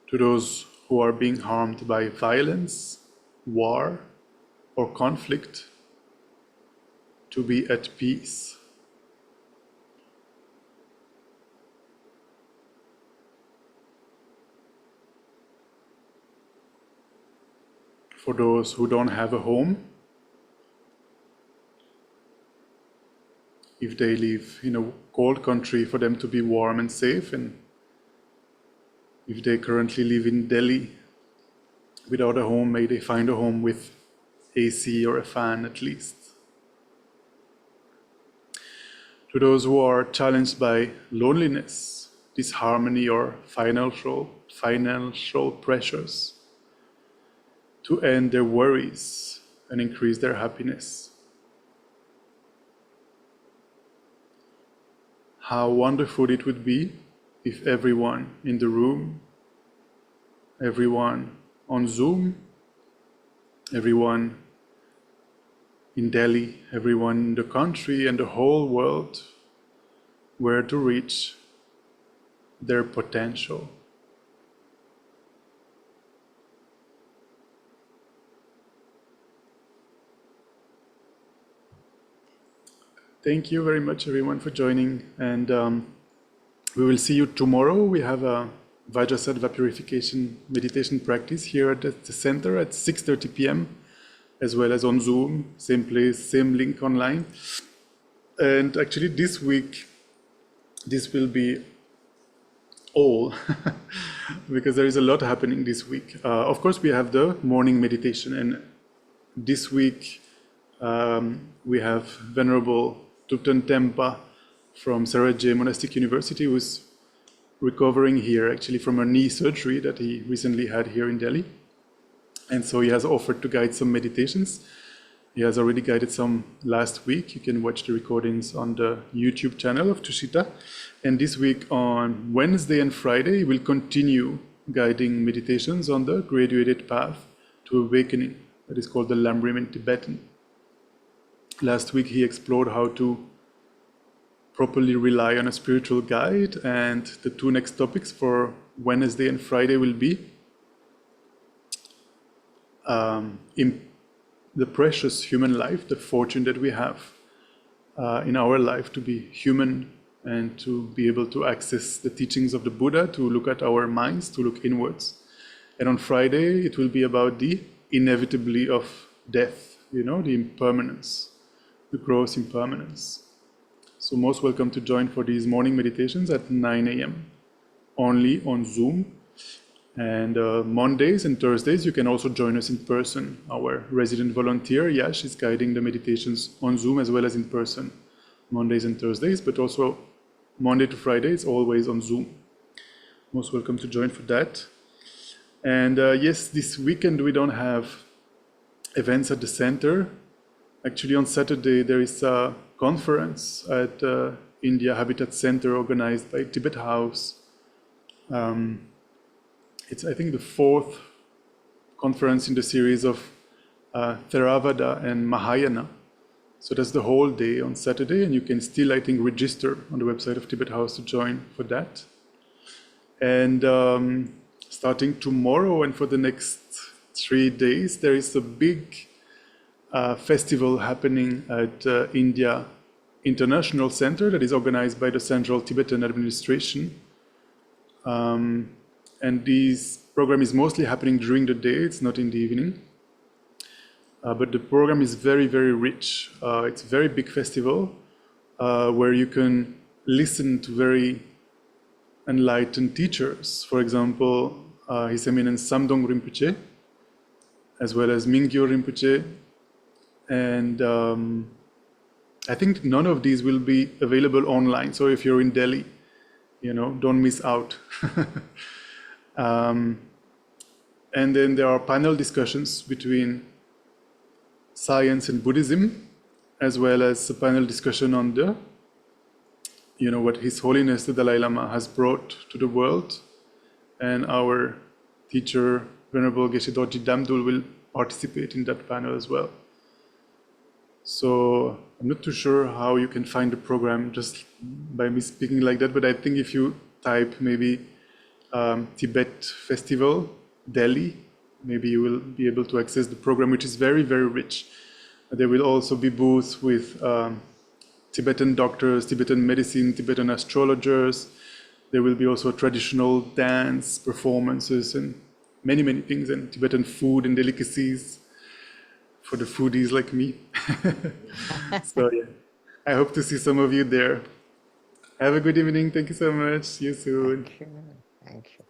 to those who are being harmed by violence, war, or conflict, to be at peace. For those who don't have a home, if they live in a cold country, for them to be warm and safe, and if they currently live in Delhi without a home, may they find a home with AC or a fan at least. To those who are challenged by loneliness, disharmony, or financial pressures, to end their worries and increase their happiness. How wonderful it would be if everyone in the room, everyone on Zoom, everyone in Delhi, everyone in the country and the whole world were to reach their potential. Thank you very much, everyone, for joining. And we will see you tomorrow. We have a Vajrasattva purification meditation practice here at the center at 6:30 p.m., as well as on Zoom, same place, same link online. And actually this week, this will be all, because there is a lot happening this week. Of course, we have the morning meditation, and this week we have Venerable Thupten Tempa from Sarajay Monastic University, who's recovering here actually from a knee surgery that he recently had here in Delhi. And so he has offered to guide some meditations. He has already guided some last week. You can watch the recordings on the YouTube channel of Tushita. And this week on Wednesday and Friday, he will continue guiding meditations on the graduated path to awakening, that is called the Lamrim in Tibetan. Last week he explored how to properly rely on a spiritual guide, and the two next topics for Wednesday and Friday will be in the precious human life, the fortune that we have in our life to be human and to be able to access the teachings of the Buddha, to look at our minds, to look inwards. And on Friday, it will be about the inevitably of death, the impermanence, the gross impermanence. So most welcome to join for these morning meditations at 9 a.m. only on Zoom. And Mondays and Thursdays, you can also join us in person. Our resident volunteer, Yash, is guiding the meditations on Zoom as well as in person, Mondays and Thursdays, but also Monday to Friday is always on Zoom. Most welcome to join for that. And yes, this weekend we don't have events at the center. Actually, on Saturday, there is a conference at India Habitat Center organized by Tibet House. It's, I think, the fourth conference in the series of Theravada and Mahayana. So that's the whole day on Saturday, and you can still, I think, register on the website of Tibet House to join for that. And starting tomorrow and for the next 3 days, there is a big festival happening at India International Center that is organized by the Central Tibetan Administration. And this program is mostly happening during the day, it's not in the evening. But the program is very, very rich. It's a very big festival where you can listen to very enlightened teachers. For example, His Eminence Samdong Rinpoche, as well as Mingyo Rinpoche. And I think none of these will be available online. So if you're in Delhi, don't miss out. And then there are panel discussions between science and Buddhism, as well as a panel discussion on the, what His Holiness the Dalai Lama has brought to the world. And our teacher, Venerable Geshe Dorji Damdul, will participate in that panel as well. So I'm not too sure how you can find the program just by me speaking like that, but I think if you type maybe Tibet Festival, Delhi, maybe you will be able to access the program, which is very, very rich. There will also be booths with Tibetan doctors, Tibetan medicine, Tibetan astrologers. There will be also traditional dance performances and many, many things, and Tibetan food and delicacies for the foodies like me. So yeah, I hope to see some of you there. Have a good evening. Thank you so much. See you soon. Thank you. Thank you.